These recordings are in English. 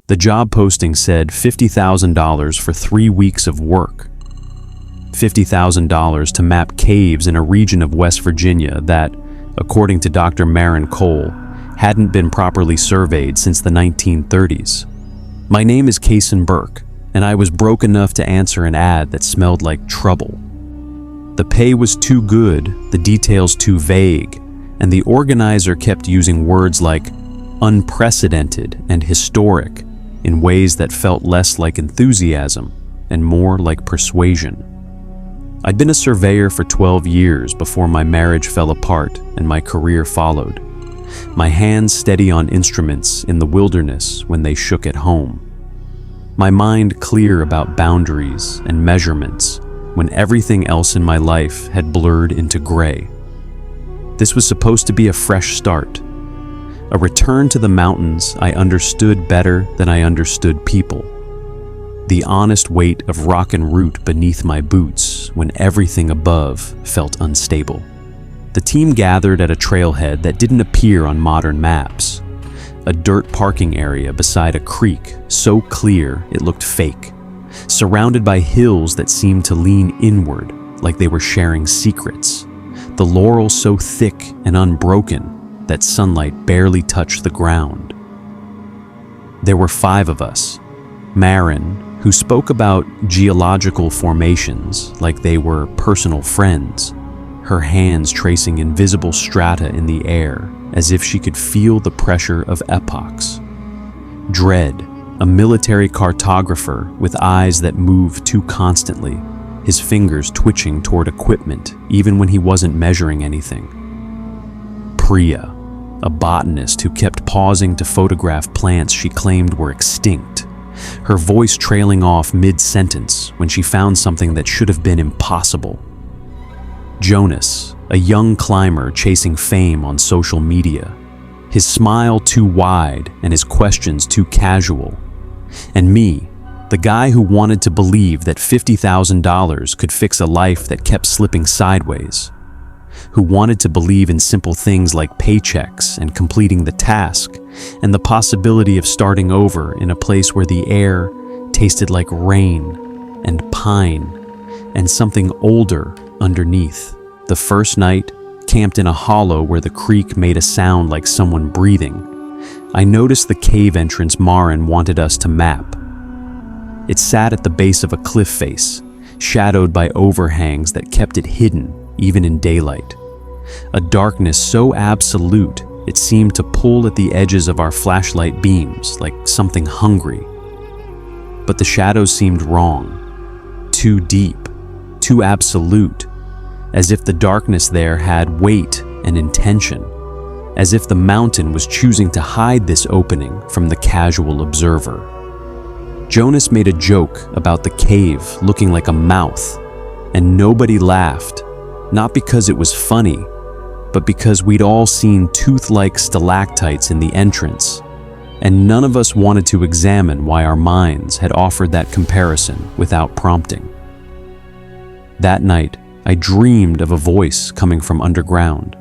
The job posting said $50,000 for 3 weeks of work. $50,000 to map caves in a region of West Virginia that, according to Dr. Maren Cole, hadn't been properly surveyed since the 1930s. My name is Cason Burke, and I was broke enough to answer an ad that smelled like trouble. The pay was too good, the details too vague, and the organizer kept using words like unprecedented and historic in ways that felt less like enthusiasm and more like persuasion. I'd been a surveyor for 12 years before my marriage fell apart and my career followed, my hands steady on instruments in the wilderness when they shook at home, my mind clear about boundaries and measurements when everything else in my life had blurred into gray. This was supposed to be a fresh start, a return to the mountains I understood better than I understood people, the honest weight of rock and root beneath my boots when everything above felt unstable. The team gathered at a trailhead that didn't appear on modern maps, a dirt parking area beside a creek so clear it looked fake, surrounded by hills that seemed to lean inward like they were sharing secrets, the laurel so thick and unbroken that sunlight barely touched the ground. There were 5 of us. Maren, who spoke about geological formations like they were personal friends, her hands tracing invisible strata in the air as if she could feel the pressure of epochs. Dread, a military cartographer with eyes that moved too constantly, his fingers twitching toward equipment even when he wasn't measuring anything. Priya, a botanist who kept pausing to photograph plants she claimed were extinct, her voice trailing off mid-sentence when she found something that should have been impossible. Jonas, a young climber chasing fame on social media, his smile too wide and his questions too casual. And me, the guy who wanted to believe that $50,000 could fix a life that kept slipping sideways, who wanted to believe in simple things like paychecks and completing the task, and the possibility of starting over in a place where the air tasted like rain and pine and something older underneath. The first night, camped in a hollow where the creek made a sound like someone breathing, I noticed the cave entrance Maren wanted us to map. It sat at the base of a cliff face, shadowed by overhangs that kept it hidden even in daylight. A darkness so absolute it seemed to pull at the edges of our flashlight beams like something hungry. But the shadows seemed wrong, too deep, too absolute, as if the darkness there had weight and intention, as if the mountain was choosing to hide this opening from the casual observer. Jonas made a joke about the cave looking like a mouth, and nobody laughed, not because it was funny, but because we'd all seen tooth-like stalactites in the entrance, and none of us wanted to examine why our minds had offered that comparison without prompting. That night, I dreamed of a voice coming from underground,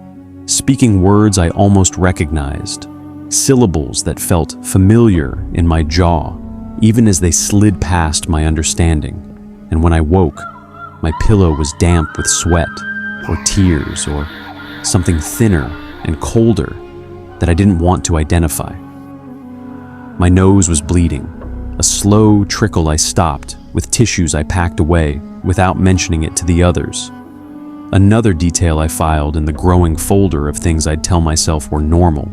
speaking words I almost recognized, syllables that felt familiar in my jaw, even as they slid past my understanding. And when I woke, my pillow was damp with sweat, or tears, or something thinner and colder that I didn't want to identify. My nose was bleeding, a slow trickle I stopped with tissues I packed away without mentioning it to the others. Another detail I filed in the growing folder of things I'd tell myself were normal.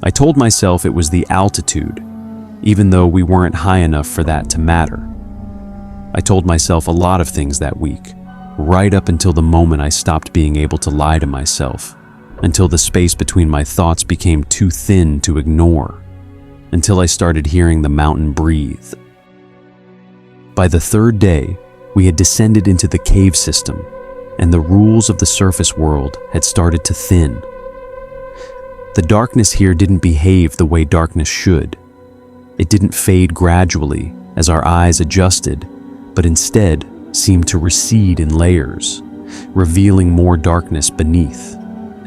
I told myself it was the altitude, even though we weren't high enough for that to matter. I told myself a lot of things that week, right up until the moment I stopped being able to lie to myself, until the space between my thoughts became too thin to ignore, until I started hearing the mountain breathe. By the 3rd day, we had descended into the cave system, and the rules of the surface world had started to thin. The darkness here didn't behave the way darkness should. It didn't fade gradually as our eyes adjusted, but instead seemed to recede in layers, revealing more darkness beneath,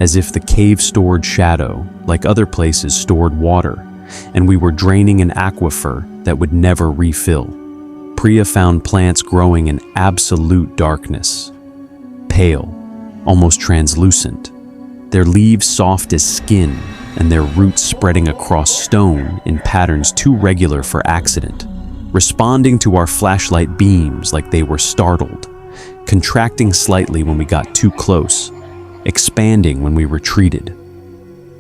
as if the cave stored shadow, like other places stored water, and we were draining an aquifer that would never refill. Priya found plants growing in absolute darkness, pale, almost translucent, their leaves soft as skin and their roots spreading across stone in patterns too regular for accident, responding to our flashlight beams like they were startled, contracting slightly when we got too close, expanding when we retreated.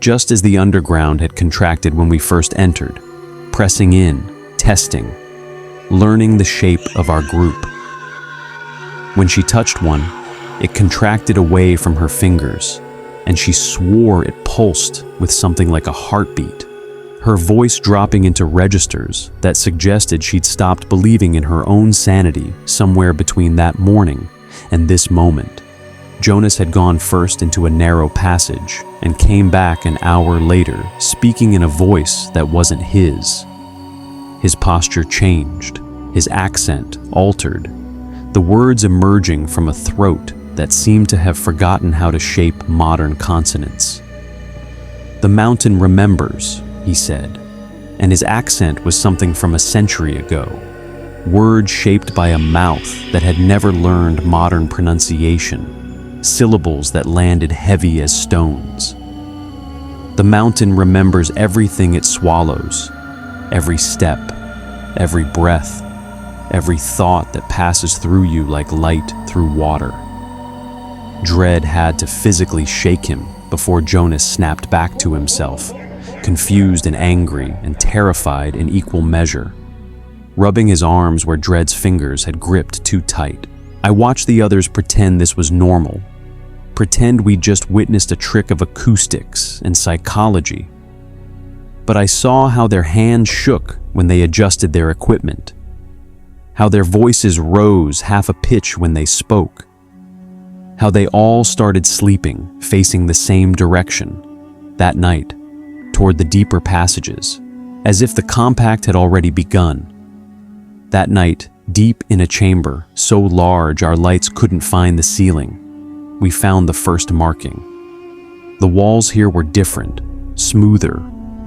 Just as the underground had contracted when we first entered, pressing in, testing, learning the shape of our group. When she touched one, it contracted away from her fingers, and she swore it pulsed with something like a heartbeat, her voice dropping into registers that suggested she'd stopped believing in her own sanity somewhere between that morning and this moment. Jonas had gone first into a narrow passage and came back an hour later, speaking in a voice that wasn't his. His posture changed, his accent altered, the words emerging from a throat that seemed to have forgotten how to shape modern consonants. "The mountain remembers," he said, and his accent was something from a century ago, words shaped by a mouth that had never learned modern pronunciation, syllables that landed heavy as stones. "The mountain remembers everything it swallows, every step, every breath, every thought that passes through you like light through water." Dread had to physically shake him before Jonas snapped back to himself, confused and angry and terrified in equal measure, rubbing his arms where Dread's fingers had gripped too tight. I watched the others pretend this was normal, pretend we'd just witnessed a trick of acoustics and psychology. But I saw how their hands shook when they adjusted their equipment, how their voices rose half a pitch when they spoke, how they all started sleeping, facing the same direction, that night, toward the deeper passages, as if the compact had already begun. That night, deep in a chamber, so large our lights couldn't find the ceiling, we found the first marking. The walls here were different, smoother,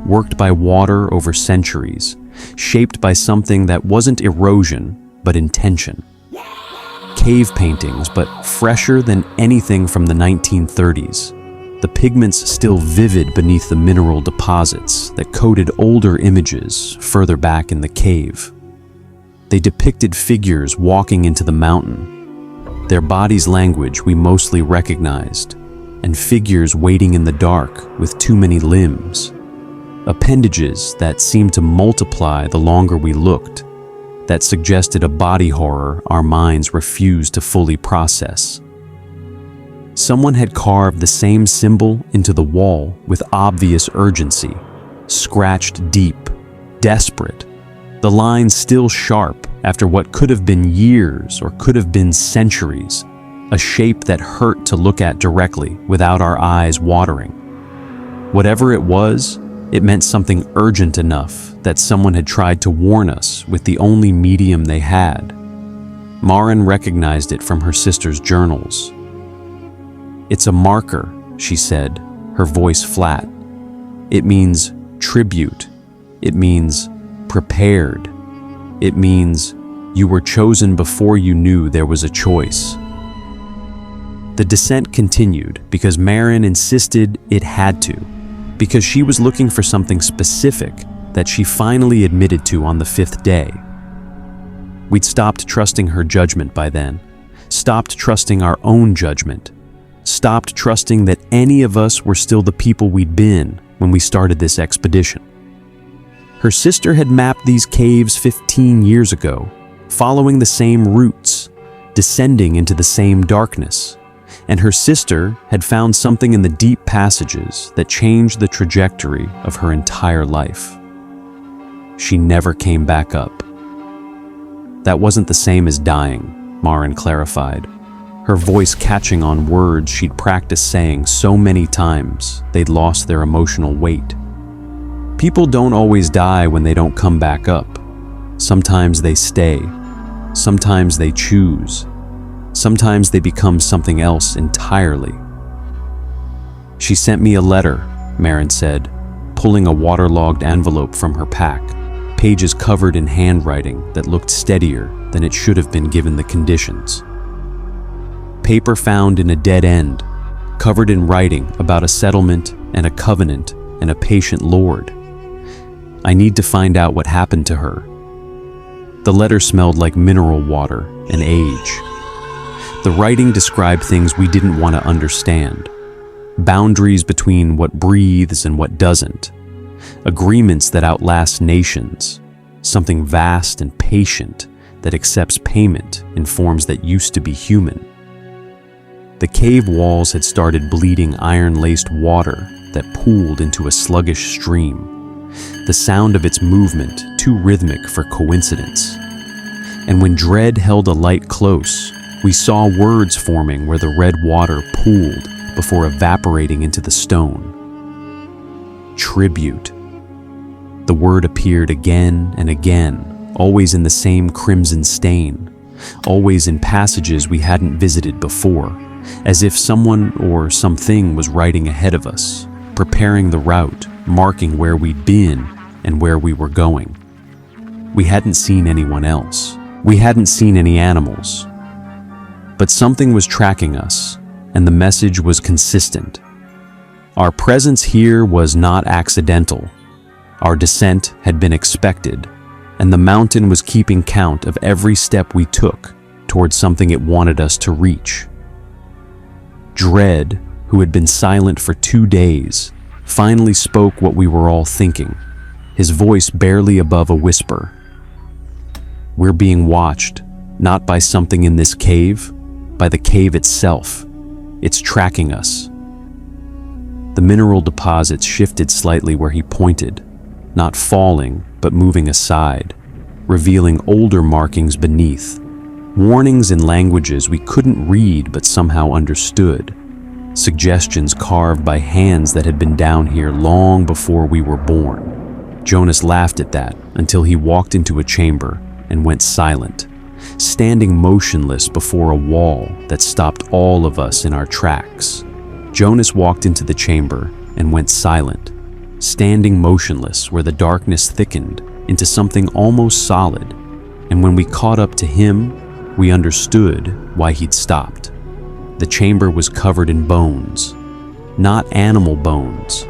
worked by water over centuries, shaped by something that wasn't erosion, but intention. Cave paintings, but fresher than anything from the 1930s. The pigments still vivid beneath the mineral deposits that coated older images further back in the cave. They depicted figures walking into the mountain, their bodies' language we mostly recognized, and figures waiting in the dark with too many limbs. Appendages that seemed to multiply the longer we looked, that suggested a body horror our minds refused to fully process. Someone had carved the same symbol into the wall with obvious urgency, scratched deep, desperate, the lines still sharp after what could have been years or could have been centuries, a shape that hurt to look at directly without our eyes watering. Whatever it was, it meant something urgent enough that someone had tried to warn us with the only medium they had. Maren recognized it from her sister's journals. "It's a marker," she said, her voice flat. "It means tribute. It means prepared. It means you were chosen before you knew there was a choice." The descent continued because Maren insisted it had to, because she was looking for something specific that she finally admitted to on the 5th day. We'd stopped trusting her judgment by then, stopped trusting our own judgment, stopped trusting that any of us were still the people we'd been when we started this expedition. Her sister had mapped these caves 15 years ago, following the same routes, descending into the same darkness, and her sister had found something in the deep passages that changed the trajectory of her entire life. She never came back up. That wasn't the same as dying, Maren clarified, her voice catching on words she'd practiced saying so many times they'd lost their emotional weight. People don't always die when they don't come back up. Sometimes they stay. Sometimes they choose. Sometimes they become something else entirely. "She sent me a letter," Maren said, pulling a waterlogged envelope from her pack, pages covered in handwriting that looked steadier than it should have been given the conditions. Paper found in a dead end, covered in writing about a settlement and a covenant and a patient lord. I need to find out what happened to her. The letter smelled like mineral water and age. The writing described things we didn't want to understand. Boundaries between what breathes and what doesn't. Agreements that outlast nations. Something vast and patient that accepts payment in forms that used to be human. The cave walls had started bleeding iron-laced water that pooled into a sluggish stream, the sound of its movement too rhythmic for coincidence. And when dread held a light close, we saw words forming where the red water pooled before evaporating into the stone. Tribute. The word appeared again and again, always in the same crimson stain, always in passages we hadn't visited before, as if someone or something was writing ahead of us, preparing the route, marking where we'd been and where we were going. We hadn't seen anyone else. We hadn't seen any animals. But something was tracking us, and the message was consistent. Our presence here was not accidental. Our descent had been expected, and the mountain was keeping count of every step we took towards something it wanted us to reach. Dread, who had been silent for 2 days, finally spoke what we were all thinking, his voice barely above a whisper. We're being watched, not by something in this cave, by the cave itself. It's tracking us. The mineral deposits shifted slightly where he pointed, not falling, but moving aside, revealing older markings beneath, warnings in languages we couldn't read but somehow understood, suggestions carved by hands that had been down here long before we were born. Jonas laughed at that until he walked into a chamber and went silent, standing motionless before a wall that stopped all of us in our tracks. Jonas walked into the chamber and went silent, standing motionless where the darkness thickened into something almost solid, and when we caught up to him, we understood why he'd stopped. The chamber was covered in bones, not animal bones,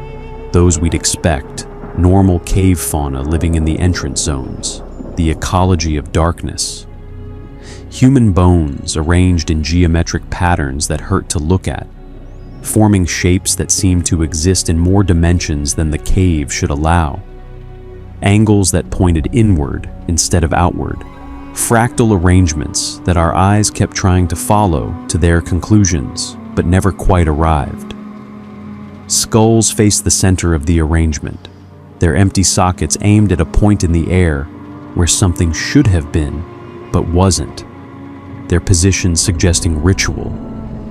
those we'd expect, normal cave fauna living in the entrance zones, the ecology of darkness. Human bones arranged in geometric patterns that hurt to look at, forming shapes that seemed to exist in more dimensions than the cave should allow. Angles that pointed inward instead of outward. Fractal arrangements that our eyes kept trying to follow to their conclusions, but never quite arrived. Skulls faced the center of the arrangement, their empty sockets aimed at a point in the air where something should have been, but wasn't. Their positions suggesting ritual,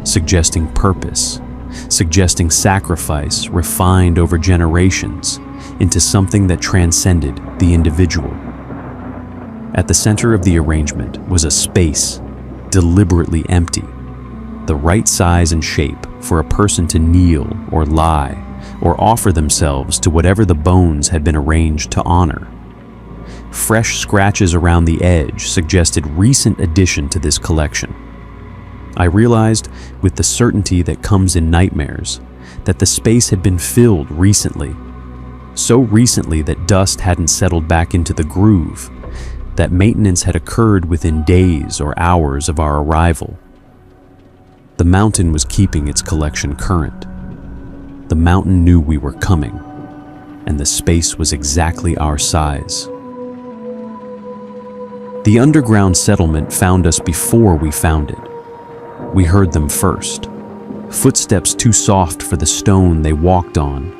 suggesting purpose, suggesting sacrifice refined over generations into something that transcended the individual. At the center of the arrangement was a space, deliberately empty, the right size and shape for a person to kneel or lie or offer themselves to whatever the bones had been arranged to honor. Fresh scratches around the edge suggested recent addition to this collection. I realized, with the certainty that comes in nightmares, that the space had been filled recently. So recently that dust hadn't settled back into the groove, that maintenance had occurred within days or hours of our arrival. The mountain was keeping its collection current. The mountain knew we were coming, and the space was exactly our size. The underground settlement found us before we found it. We heard them first. Footsteps too soft for the stone they walked on.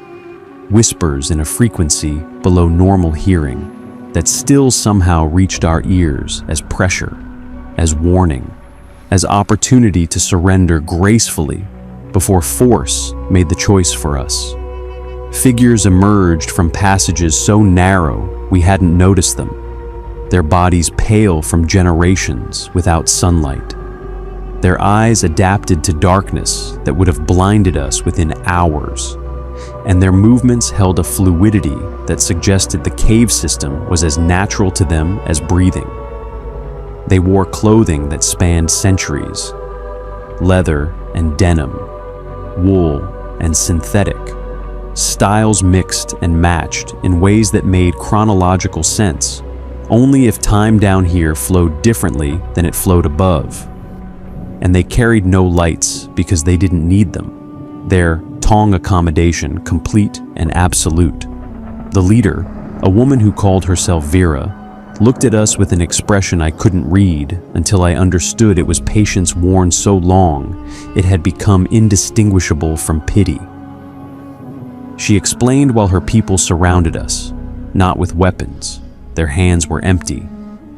Whispers in a frequency below normal hearing that still somehow reached our ears as pressure, as warning, as opportunity to surrender gracefully before force made the choice for us. Figures emerged from passages so narrow we hadn't noticed them, their bodies pale from generations without sunlight. Their eyes adapted to darkness that would have blinded us within hours, and their movements held a fluidity that suggested the cave system was as natural to them as breathing. They wore clothing that spanned centuries: leather and denim, wool and synthetic, styles mixed and matched in ways that made chronological sense, only if time down here flowed differently than it flowed above. And they carried no lights because they didn't need them, their Tong accommodation complete and absolute. The leader, a woman who called herself Vera, looked at us with an expression I couldn't read until I understood it was patience worn so long it had become indistinguishable from pity. She explained while her people surrounded us, not with weapons. Their hands were empty,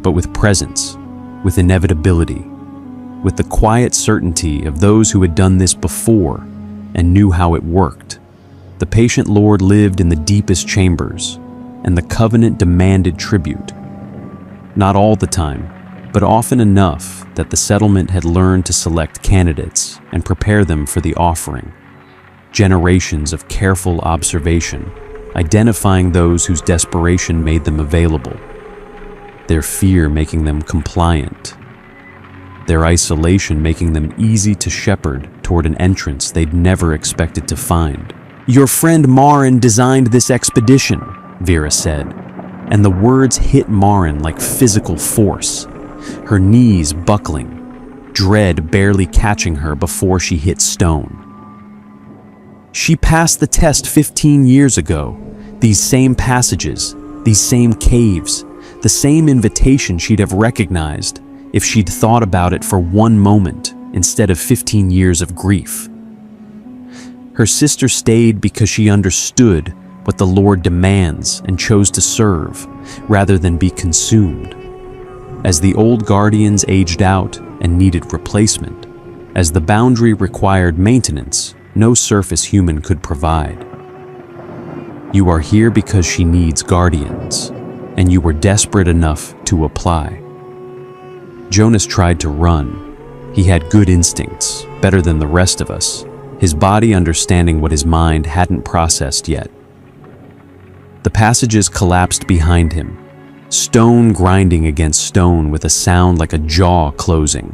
but with presence, with inevitability, with the quiet certainty of those who had done this before and knew how it worked. The patient Lord lived in the deepest chambers, and the covenant demanded tribute. Not all the time, but often enough that the settlement had learned to select candidates and prepare them for the offering. Generations of careful observation, identifying those whose desperation made them available, their fear making them compliant, their isolation making them easy to shepherd toward an entrance they'd never expected to find. "Your friend Maren designed this expedition," Vera said, and the words hit Maren like physical force, her knees buckling, dread barely catching her before she hit stone. She passed the test 15 years ago. These same passages, these same caves, the same invitation she'd have recognized if she'd thought about it for one moment instead of 15 years of grief. Her sister stayed because she understood what the Lord demands and chose to serve rather than be consumed. As the old guardians aged out and needed replacement, as the boundary required maintenance no surface human could provide. You are here because she needs guardians, and you were desperate enough to apply. Jonas tried to run. He had good instincts, better than the rest of us, his body understanding what his mind hadn't processed yet. The passages collapsed behind him, stone grinding against stone with a sound like a jaw closing,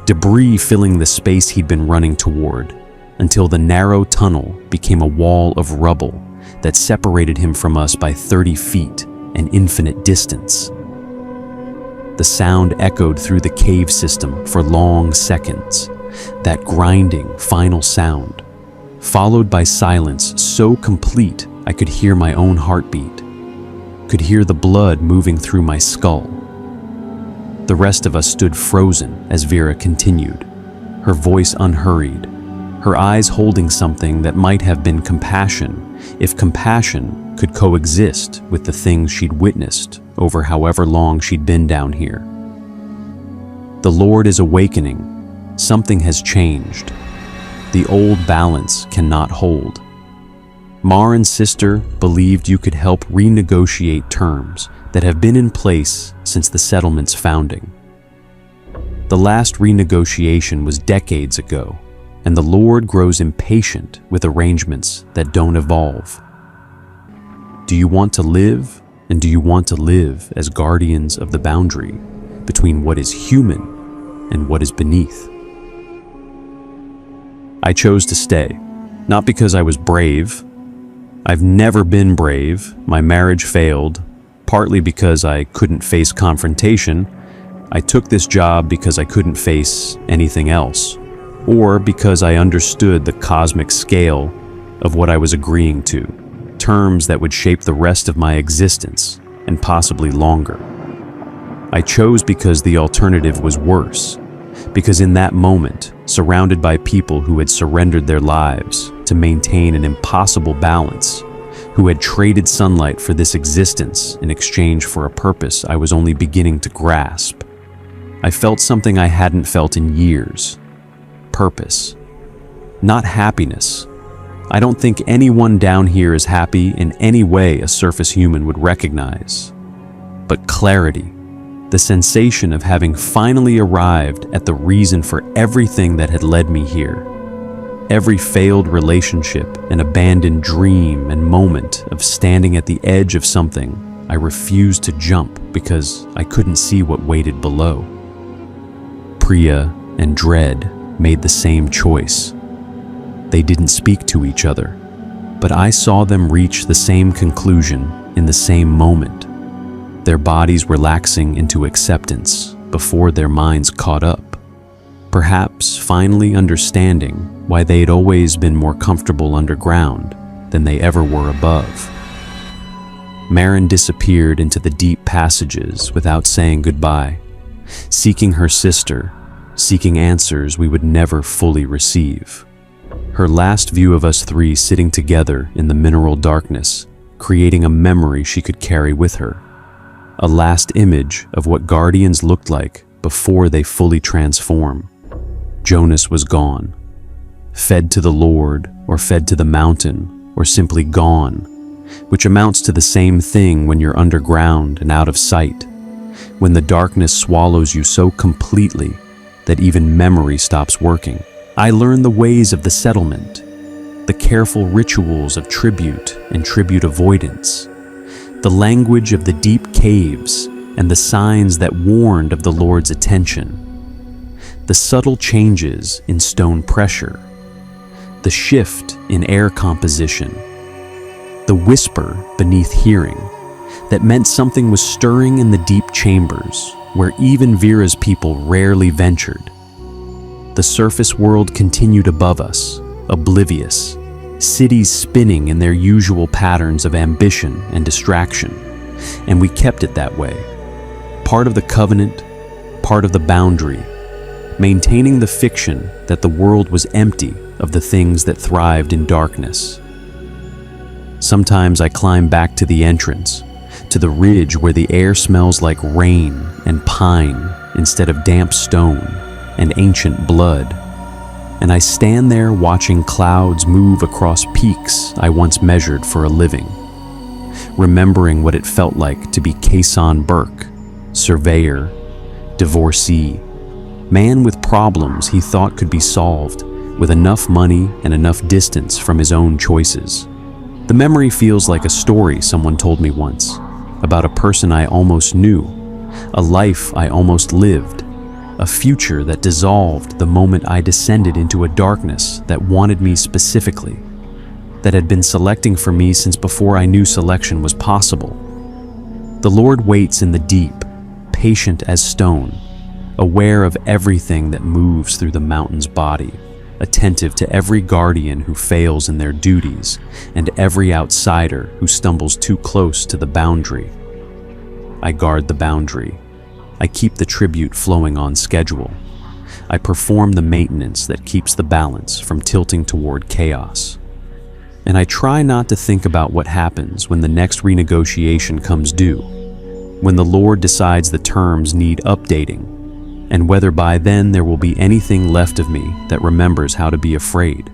debris filling the space he'd been running toward, until the narrow tunnel became a wall of rubble that separated him from us by 30 feet, an infinite distance. The sound echoed through the cave system for long seconds, that grinding final sound, followed by silence so complete I could hear my own heartbeat, could hear the blood moving through my skull. The rest of us stood frozen as Vera continued, her voice unhurried, her eyes holding something that might have been compassion, if compassion could coexist with the things she'd witnessed over however long she'd been down here. The Lord is awakening. Something has changed. The old balance cannot hold. Maren's sister believed you could help renegotiate terms that have been in place since the settlement's founding. The last renegotiation was decades ago, and the Lord grows impatient with arrangements that don't evolve. Do you want to live, and do you want to live as guardians of the boundary between what is human and what is beneath? I chose to stay, not because I was brave. I've never been brave. My marriage failed, partly because I couldn't face confrontation. I took this job because I couldn't face anything else, or because I understood the cosmic scale of what I was agreeing to, terms that would shape the rest of my existence, and possibly longer. I chose because the alternative was worse, because in that moment, surrounded by people who had surrendered their lives to maintain an impossible balance, who had traded sunlight for this existence in exchange for a purpose I was only beginning to grasp, I felt something I hadn't felt in years. Purpose. Not happiness. I don't think anyone down here is happy in any way a surface human would recognize. But clarity. The sensation of having finally arrived at the reason for everything that had led me here. Every failed relationship, an abandoned dream and moment of standing at the edge of something, I refused to jump because I couldn't see what waited below. Priya and Dread made the same choice. They didn't speak to each other, but I saw them reach the same conclusion in the same moment, their bodies relaxing into acceptance before their minds caught up, perhaps finally understanding why they had always been more comfortable underground than they ever were above. Maren disappeared into the deep passages without saying goodbye, seeking her sister, seeking answers we would never fully receive. Her last view of us three sitting together in the mineral darkness, creating a memory she could carry with her. A last image of what guardians looked like before they fully transform. Jonas was gone. Fed to the Lord, or fed to the mountain, or simply gone, which amounts to the same thing when you're underground and out of sight, when the darkness swallows you so completely that even memory stops working. I learned the ways of the settlement, the careful rituals of tribute and tribute avoidance, the language of the deep caves and the signs that warned of the Lord's attention, the subtle changes in stone pressure, the shift in air composition, the whisper beneath hearing that meant something was stirring in the deep chambers where even Vera's people rarely ventured. The surface world continued above us, oblivious, cities spinning in their usual patterns of ambition and distraction, and we kept it that way. Part of the covenant, part of the boundary, maintaining the fiction that the world was empty of the things that thrived in darkness. Sometimes I climb back to the entrance, to the ridge where the air smells like rain and pine instead of damp stone and ancient blood, and I stand there watching clouds move across peaks I once measured for a living, remembering what it felt like to be Cason Burke, surveyor, divorcee, man with problems he thought could be solved with enough money and enough distance from his own choices. The memory feels like a story someone told me once, about a person I almost knew, a life I almost lived, a future that dissolved the moment I descended into a darkness that wanted me specifically, that had been selecting for me since before I knew selection was possible. The Lord waits in the deep, patient as stone, aware of everything that moves through the mountain's body, attentive to every guardian who fails in their duties and every outsider who stumbles too close to the boundary. I guard the boundary. I keep the tribute flowing on schedule. I perform the maintenance that keeps the balance from tilting toward chaos. And I try not to think about what happens when the next renegotiation comes due, when the Lord decides the terms need updating, and whether by then there will be anything left of me that remembers how to be afraid.